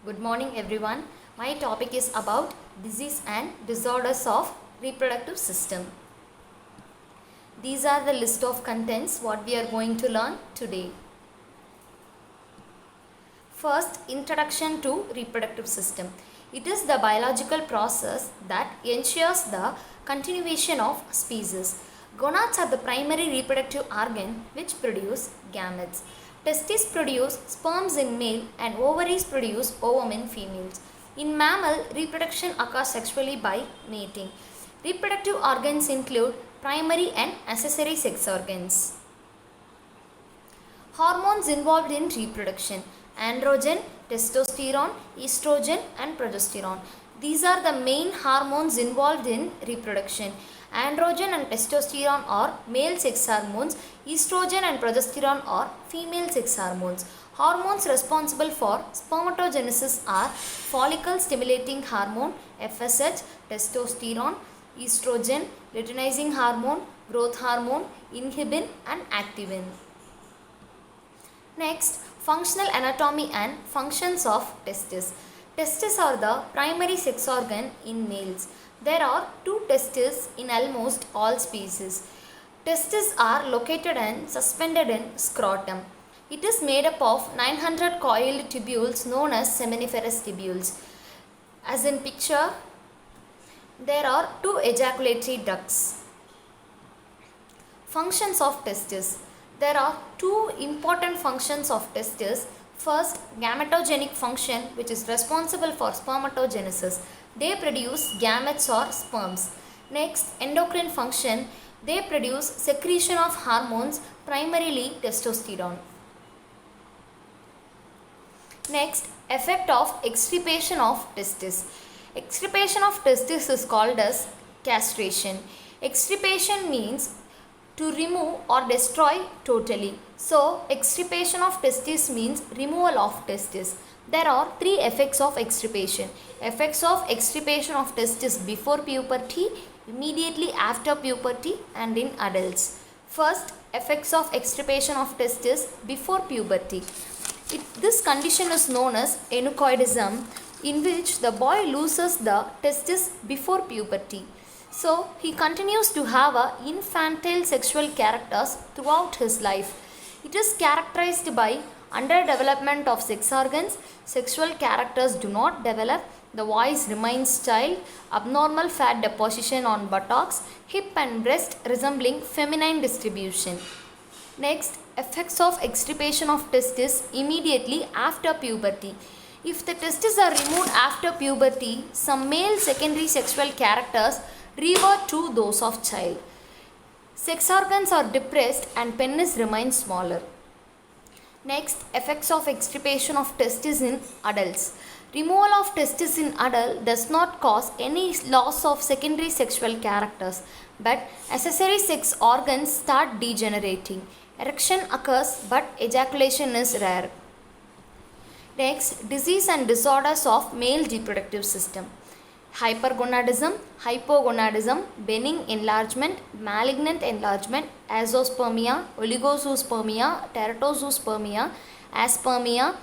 Good morning everyone. My topic is about disease and disorders of reproductive system. These are the list of contents what we are going to learn today. First, introduction to reproductive system. It is the biological process that ensures the continuation of species. Gonads are the primary reproductive organ which produce gametes. Testes produce sperms in male and ovaries produce ovum in females. In mammal, reproduction occurs sexually by mating. Reproductive organs include primary and accessory sex organs. Hormones involved in reproduction: androgen, testosterone, estrogen and progesterone. These are the main hormones involved in reproduction. Androgen and testosterone are male sex hormones. Estrogen and progesterone are female sex hormones. Hormones responsible for spermatogenesis are follicle stimulating hormone FSH, testosterone, estrogen, luteinizing hormone, growth hormone, inhibin and activin. Next, functional anatomy and functions of testes. Testes are the primary sex organ in males. There are two testes in almost all species. Testes are located and suspended in scrotum. It is made up of 900 coiled tubules known as seminiferous tubules. As in picture, there are two ejaculatory ducts. Functions of testes. There are two important functions of testes. First, gametogenic function, which is responsible for spermatogenesis. They produce gametes or sperms. Next, endocrine function. They produce secretion of hormones, primarily testosterone. Next, effect of extirpation of testes. Extirpation of testes is called as castration. Extirpation means to remove or destroy totally. So, extirpation of testes means removal of testes. There are three effects of extirpation. Effects of extirpation of testes before puberty, immediately after puberty and in adults. First, effects of extirpation of testes before puberty. This condition is known as anucoidism, in which the boy loses the testes before puberty. So, he continues to have infantile sexual characters throughout his life. It is characterized by underdevelopment of sex organs, sexual characters do not develop, the voice remains child, abnormal fat deposition on buttocks, hip and breast resembling feminine distribution. Next, effects of extirpation of testes immediately after puberty. If the testes are removed after puberty, some male secondary sexual characters revert to those of child. Sex organs are depressed and penis remains smaller. Next, effects of extirpation of testes in adults. Removal of testes in adult does not cause any loss of secondary sexual characters, but accessory sex organs start degenerating. Erection occurs but ejaculation is rare. Next, disease and disorders of male reproductive system. Hypergonadism, hypogonadism, benign enlargement, malignant enlargement, azoospermia, oligozoospermia, teratozoospermia, aspermia,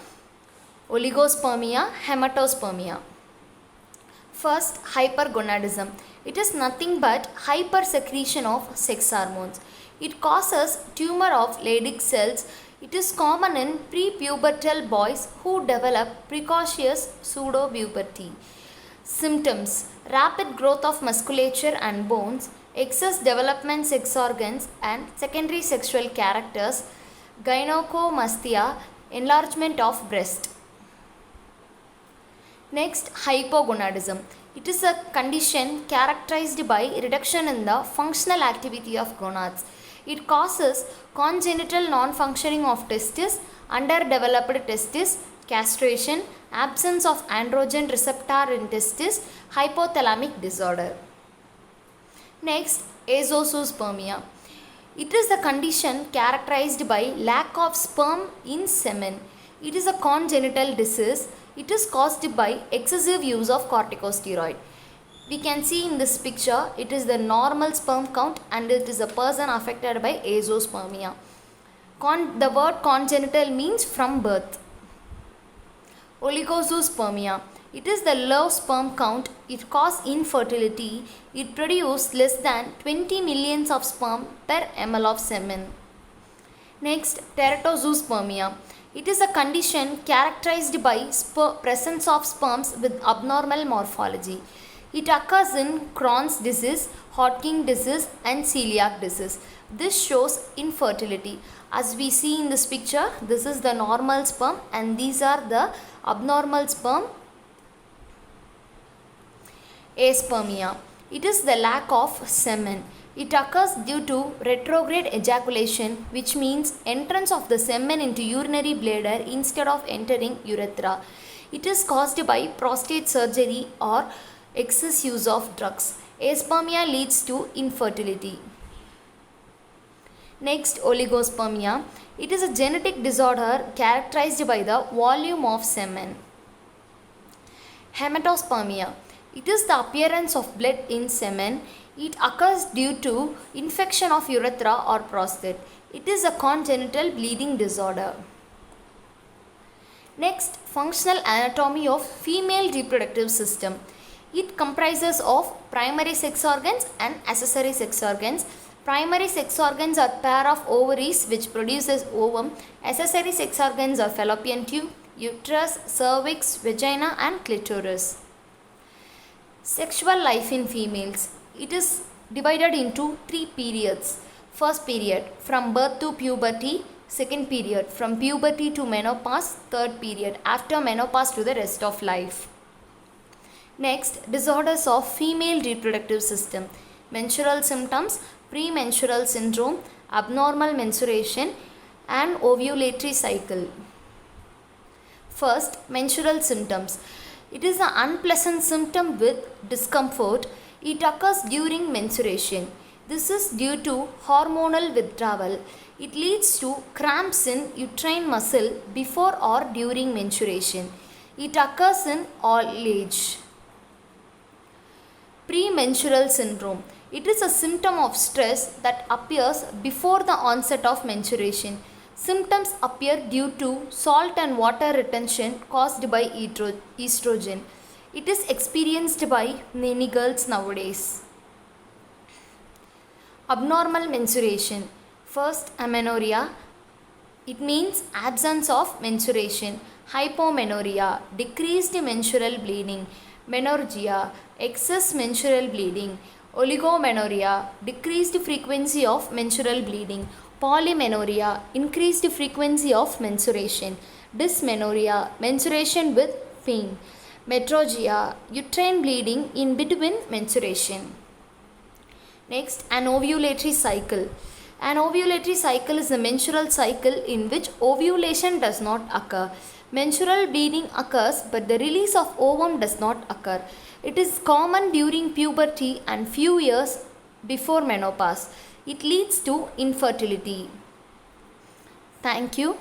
oligospermia, hematospermia. First, hypergonadism. It is nothing but hypersecretion of sex hormones. It causes tumor of Leydig cells. It is common in prepubertal boys who develop precocious pseudopuberty. Symptoms: rapid growth of musculature and bones, excess development sex organs and secondary sexual characters, gynecomastia, enlargement of breast. Next, hypogonadism. It is a condition characterized by reduction in the functional activity of gonads. It causes congenital non-functioning of testes, underdeveloped testes, castration, absence of androgen receptor in testes, hypothalamic disorder. Next, azoospermia. It is the condition characterized by lack of sperm in semen. It is a congenital disease. It is caused by excessive use of corticosteroid. We can see in this picture, it is the normal sperm count and it is a person affected by azoospermia. The word congenital means from birth. Oligozoospermia. It is the low sperm count. It causes infertility. It produces less than 20 millions of sperm per ml of semen. Next, teratozoospermia. It is a condition characterized by presence of sperms with abnormal morphology. It occurs in Crohn's disease, Hodgkin disease and celiac disease. This shows infertility. As we see in this picture, this is the normal sperm and these are the abnormal sperm. Aspermia. It is the lack of semen. It occurs due to retrograde ejaculation, which means entrance of the semen into urinary bladder instead of entering urethra. It is caused by prostate surgery or excess use of drugs. Aspermia leads to infertility. Next, oligospermia. It is a genetic disorder characterized by the volume of semen. Hematospermia. It is the appearance of blood in semen. It occurs due to infection of urethra or prostate. It is a congenital bleeding disorder. Next, functional anatomy of female reproductive system. It comprises of primary sex organs and accessory sex organs. Primary sex organs are pair of ovaries which produces ovum. Accessory sex organs are fallopian tube, uterus, cervix, vagina and clitoris. Sexual life in females. It is divided into 3 periods. First period, from birth to puberty. Second period, from puberty to menopause. Third period, after menopause to the rest of life. Next, disorders of female reproductive system. Menstrual symptoms, premenstrual syndrome, abnormal menstruation and ovulatory cycle. First, menstrual symptoms. It is an unpleasant symptom with discomfort. It occurs during menstruation. This is due to hormonal withdrawal. It leads to cramps in uterine muscle before or during menstruation. It occurs in all age. Premenstrual syndrome. It is a symptom of stress that appears before the onset of menstruation. Symptoms appear due to salt and water retention caused by estrogen. It is experienced by many girls nowadays. Abnormal menstruation. First, amenorrhea. It means absence of menstruation. Hypomenorrhea, decreased menstrual bleeding. Menorrhagia, excess menstrual bleeding. Oligomenorrhea, decreased frequency of menstrual bleeding. Polymenorrhea, increased frequency of menstruation. Dysmenorrhea, menstruation with pain. Metrorrhagia, uterine bleeding in between menstruation. Next, an ovulatory cycle. An ovulatory cycle is a menstrual cycle in which ovulation does not occur. Menstrual bleeding occurs but the release of ovum does not occur. It is common during puberty and few years before menopause. It leads to infertility. Thank you.